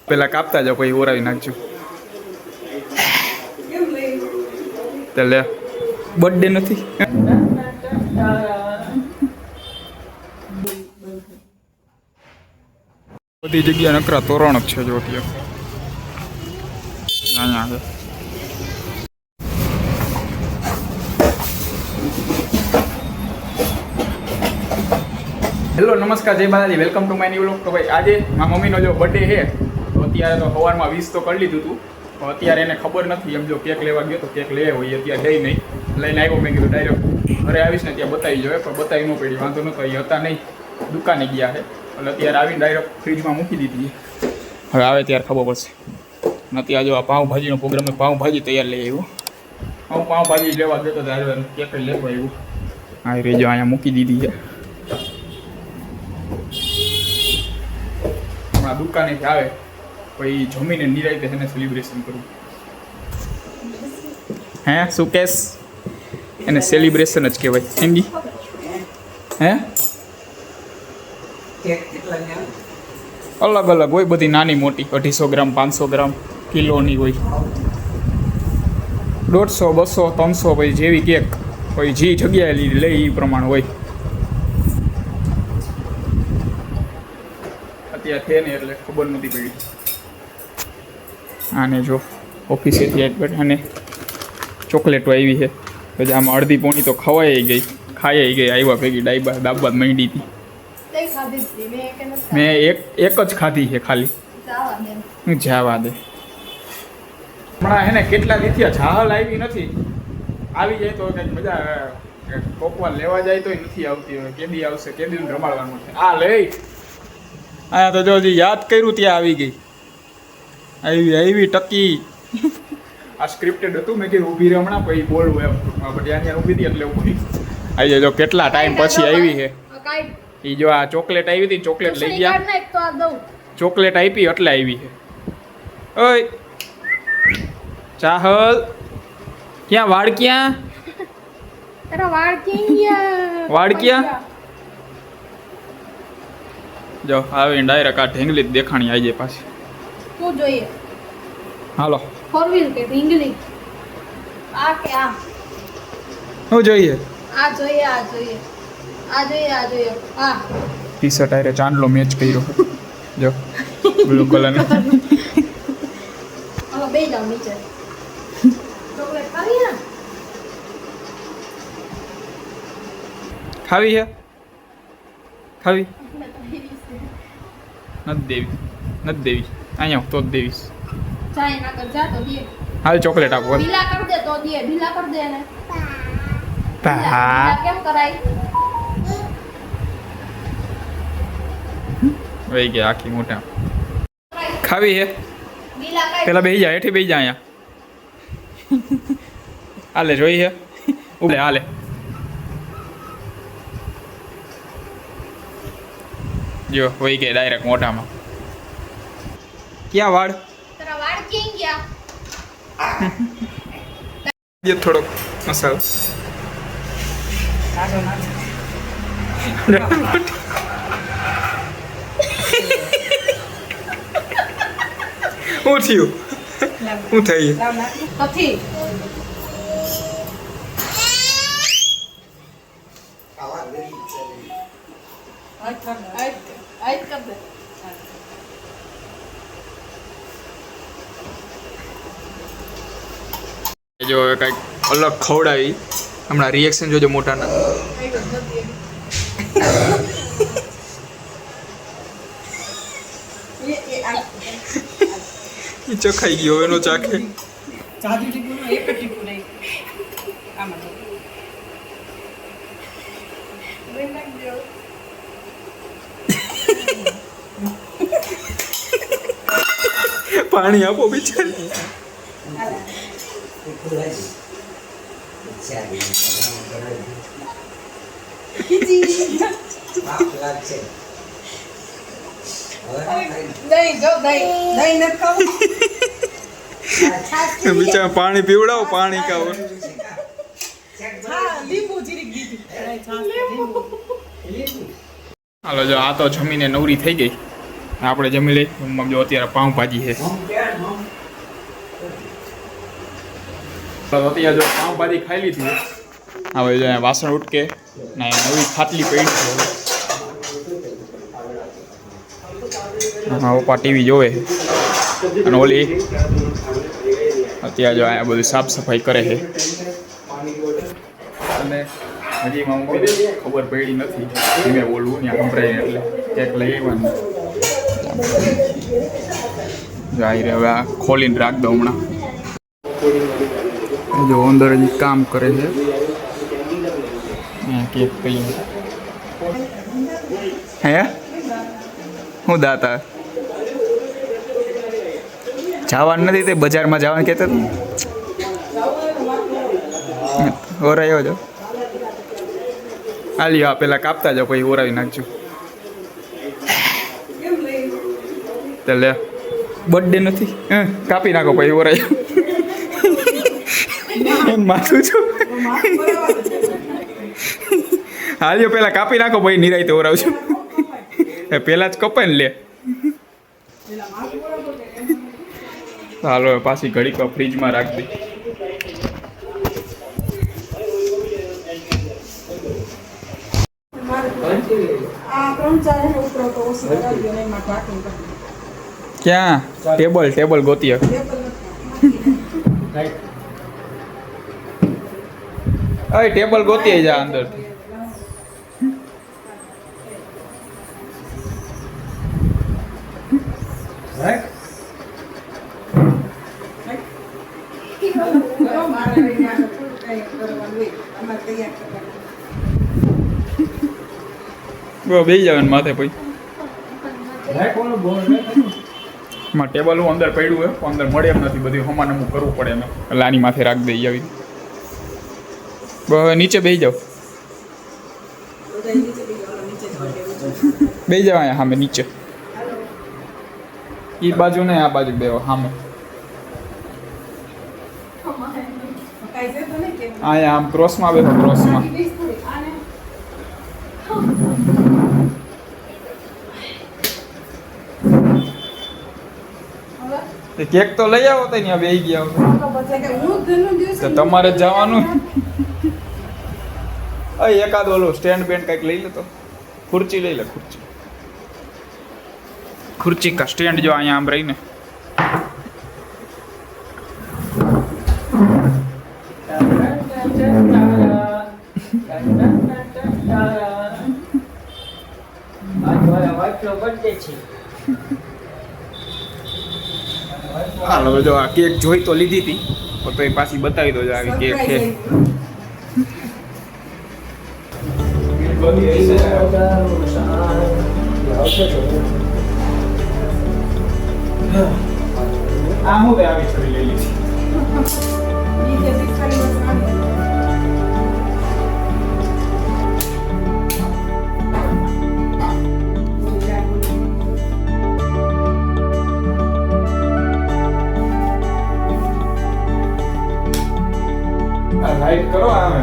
પેલા કાપતા જાઓ પછી ઓરાવી નાખજો. લે બર્થડે નથી. બધી જગ્યા નકરા તોરણ જ છે. જો ત્યાં અહીંયા છે. હેલો નમસ્કાર, જય Balaji, welcome to my new vlog. તો ભાઈ આજે મારા મમ્મીનો જો બર્થડે છે તો અત્યારે તો સવારમાં 20 તો કરી લીધું હતું. તો અત્યારે એને ખબર નથી, એમ જો કેક લેવા ગયો તો કેક લઈ હોય અત્યારે લઈ નહીં લઈને આવ્યો. મેં કીધું ડાયરેક્ટ ઘરે આવીશ ને ત્યાં બતાવી જોઈએ, પણ બતાવી ન પડી. વાંધો નહોતો, એ હતા નહીં, દુકાને ગયા છે. એટલે અત્યારે આવીને ડાયરેક્ટ ફ્રીજમાં મૂકી દીધી. હવે આવે ત્યારે ખબર પડશે. નથી આ જો આ પાઉંભાજીનો પ્રોગ્રામ, પાઉંભાજી તૈયાર લઈ આવ્યો. પાઉંભાજી લેવા ગયો તો ડાયરેક્ટ કેક લેવા આવ્યું. હા રેજો અહીંયા મૂકી દીધી છે. હમણાં દુકાનેથી આવે પછી જમીને નિરાયતે એને સેલિબ્રેશન કરવું. હે શું કેસ? એને સેલિબ્રેશન જ કહેવાય. હિન્દી હે અલગ અલગ હોય, બધી નાની મોટી, 250 ગ્રામ, 500 ગ્રામ, કિલોની હોય, 150, 200, 300, પછી જેવી કેક પછી જે જગ્યાએ લે એ પ્રમાણે હોય. અત્યારે છે ને એટલે ખબર નથી પડી. આને જો ઓફિસેથી એડવર્ટ અને ચોકલેટો આવી છે. પછી આમાં અડધી પોણી તો ખવાઈ ગઈ, ખાઈ ગઈ. આવ્યા ભેગી દાબા માંડી હતી. મેં એક જ ખાધી છે ખાલી. જવા દે. હમણાં હે ને કેટલા દીથિયા જાહલ આવી નથી. આવી જાય તો કંઈક મજા આવે. કોકવાર લેવા જાય તોય નથી આવતી. હવે કેદી આવશે, કેદી રમાડવાનું છે. આ લઈ અહીંયા તો જો હજી યાદ કર્યું ત્યાં આવી ગઈ. આવી ટકી. આ સ્ક્રિપ્ટેડ હતું. મેં કીધું ઊભી રહે હમણાં પછી બોલવું એમ. ત્યાં ઊભી હતી એટલે ઊભી આવી જાય. જો કેટલા ટાઈમ પછી આવી છે. એ જો આ ચોકલેટ આવી હતી, ચોકલેટ લઈ ગયા. ચોકલેટ આપી એટલે આવી છે. ઓય ચાહલ ક્યાં? વાળ ક્યાં? વાળ ક્યાં? જો આવીને ડાયરેક્ટ આ ઢીંગલી જ દેખાણી આવી જાય પાછી. શું જોઈએ? હાલો ફોર વ્હીલ કે ઢીંગલી? આ કે આ? શું જોઈએ? આ જોઈએ, આ જોઈએ, આ જોઈએ, આ જોઈએ. આ ટી શર્ટ આરે ચાંદલો મેચ કર્યો. જો બ્લુ કલરનો. હવે બે જાવ નીચે. ચોકલેટ ખાવી ને? ખાવી છે? ખાવી નથી દેવી, નથી દેવી. અહીંયા તો જ દેવીશ. ચાય ના કર જા તો દે. હાલ ચોકલેટ આપો. ઢીલા કર દે તો દે. ઢીલા કર દે ને. ઢીલા કેમ કરાય? વહી ગયા આખી મોટા. ખાવી છે? ઢીલા કર. પેલા બેસી જા, હેઠી બેસી જા. અહીંયા હાલે જોઈ છે. ઉભે હાલે. જો વહી ગયા ડાયરેક્ટ મોઢામાં. ક્યાં વાળ? તારા વાળ ક્યાં ગયા? દે થોડોક મસાલો. શું થયું? શું થઈ? નથી. આઈ કર દે. જો હવે કંઈક અલગ ખવડાવી. હમણાં રિએક્શન જોજો મોટાના. એ ચખાઈ ગયો એનો ચાખે. પાણી આપો બિચારી. બિચારા પાણી પીવડાવો, પાણી ખાવ. હાલો જો આ તો જમીને નવરી થઈ ગઈ. આપણે જમી લઈ. રૂમમાં જો અત્યારે પાઉંભાજી છે. તો અત્યારે જો પાઉંભાજી ખાઈ લીધી. હવે જો વાસણ ઉટકે ને નવી ખાટલી પડી છે. હા પપ્પા ટીવી જોવે અને ઓલી અત્યારે જો આ બધું સાફ સફાઈ કરે છે. અને હજી મમ્મી ખબર પડી નથી ધીમે બોલવું ને સંભળાય એટલે કેક લઈ આવવાનું. જાય રે હવે આ ખોલીને રાખ દઉં હમણાં. જો અંદર હજી કામ કરે છે. કેક કઈ હે હું દાતા જવાનું નથી તે બજારમાં જવાનું કહેતા ઓરાયો જો આલ્યો આ પેલા કાપતા જાઓ પછી ઓરાવી નાખજો. તો લે બર્થડે નથી કાપી નાખો પછી ઓરાયો એમ માથું છું. હાલ્યો પેલા કાપી નાખો પછી નિરાય તો ઓરાવજો. પેલા જ કપાય ને લે. હાલો પાછી ઘડીક ફ્રીજમાં રાખી દે. ક્યાં ટેબલ ગોતીએ. અય ટેબલ ગોતીએ જા અંદર. બેસી જવાનું માથે પછી ટેબલ હું અંદર પડ્યું હોય અંદર મળે એમ નથી. બધું હમાનમું કરવું પડે એમ. લાની માથે રાખી દઈ આવી. નીચે બેસી જાઓ. બેસી જાવ અહીંયા સામે નીચે. એ બાજુ ને આ બાજુ બેહો સામે. અહીંયા આમ ક્રોસમાં બેહો ક્રોસમાં. કેક તો લઈ આવો તો ત્યાં બેસી ગયા તો તમારે જવાનું. એકાદ ઓલું સ્ટેન્ડ બેન્ડ કંઈક લઈ લે તો. ખુરચી લઈ લે ખુરચી કા સ્ટેન્ડ જો અહીંયા આમ રહીને. હાલો જો આ કેક જોઈ તો લીધી હતી તો એ પાછી બતાવી દો આવી કેક છે. આ હું આવી છરી લઈ લીધી. લાઈટ કરો આમે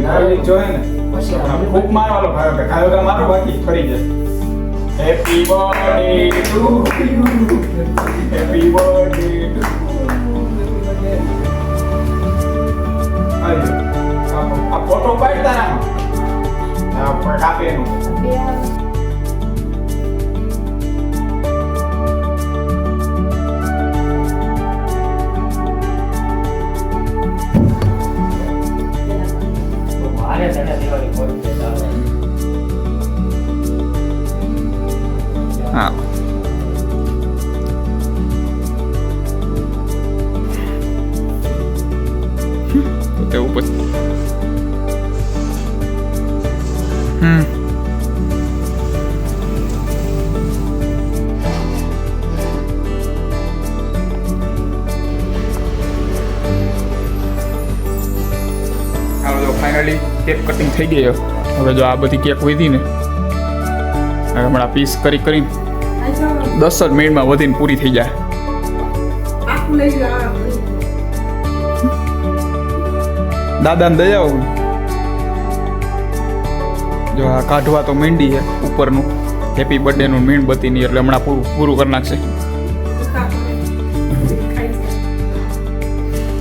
ખાલી જોય ને પછી ખૂબ મારવાનો ખાયો કે ખાયો કે મારો બાકી ફરી જાય. Happy birthday to you happy birthday to આ ફોટો પાડતા ના આ કાપેનું. હા તો ઉપર ફાઇનલી કેક કટિંગ થઈ ગયો. હવે જો આ બધી કેક વધી ને હમણાં પીસ કરીને 10 જ મિનિટમાં વધીને પૂરી થઈ જાય. દાદાને દઈ આવું. જો આ કાઢવા તો માંડી છે ઉપરનું હેપી બર્થડેનું મીણબત્તીની, એટલે હમણાં પૂરું કરી નાખશે.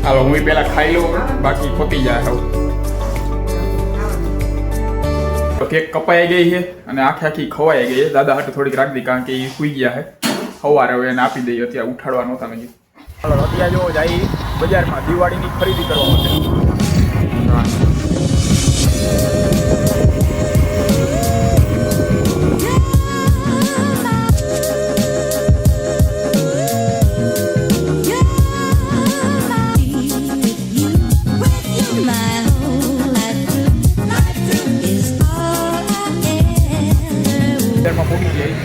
હાલો હું પહેલાં ખાઈ લઉં, બાકી પતી જાય. હવે કેક કપાઈ ગઈ છે અને આખી ખવાઈ ગઈ છે. દાદા હાટું થોડીક રાખી દી, કારણ કે એ સૂઈ ગયા છે. સવારે હવે એને આપી દઈએ, અત્યારે ઉઠાડવા નહોતા મેં કીધું. ચાલો અત્યારે જો જાય બજારમાં દિવાળીની ખરીદી કરવા માટે.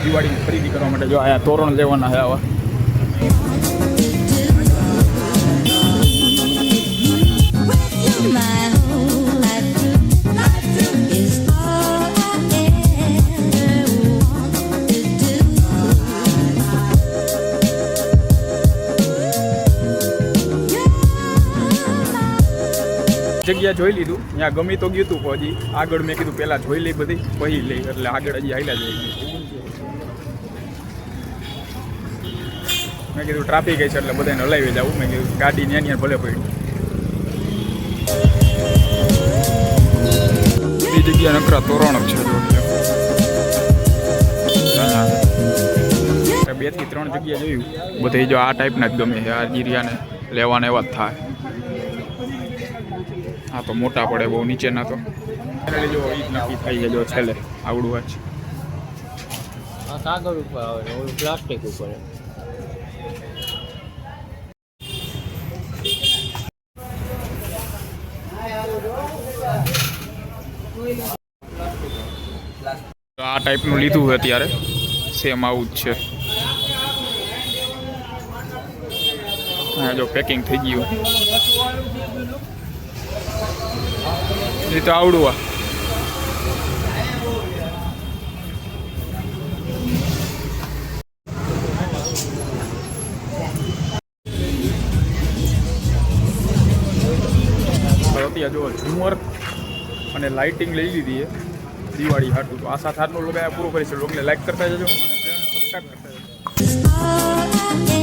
દિવાળીની ખરીદી કરવા માટે જો આયા તોરણ લેવાના છે. આવા જગ્યા જોઈ લીધું, ત્યાં ગમી તો ગયું હતું. હજી આગળ મેં કીધું પહેલાં જોઈ લઈ બધી, પછી લઈ, એટલે આગળ હજી હાલ્યા જઈ. મેં કીધું ટ્રાફિક છે એટલે બધાને હલાવી જવું. મેં કીધું ગાડી ન્યા ભલે પડી. એ જગ્યા નકરા તોરણ જ છે. 2 થી 3 જગ્યા જોયું, બધે જો આ ટાઈપના જ ગમે છે. આ જીરિયાને લેવાના એવા જ થાય. હા તો મોટા પડે બહુ, નીચેના તો જો ઈ જ નક્કી થઈ જાય. જો છેલ્લે આવડું જ કાગળ ઉપર આવે, ઓલું પ્લાસ્ટિક ઉપર. આ ટાઈપનું લીધું છે અત્યારે, સેમ આવું જ છે. હા જો પેકિંગ થઈ ગયું. એ તો આવડું આ અત્યારે જો ઝુમર અને લાઇટિંગ લઈ લીધી છે દિવાળી હાટું. તો આ સાથે આજનો લોગ પૂરો કરી છે. લોગને લાઈક કરતા જજો અને સબસ્ક્રાઈબ કરતા જજો.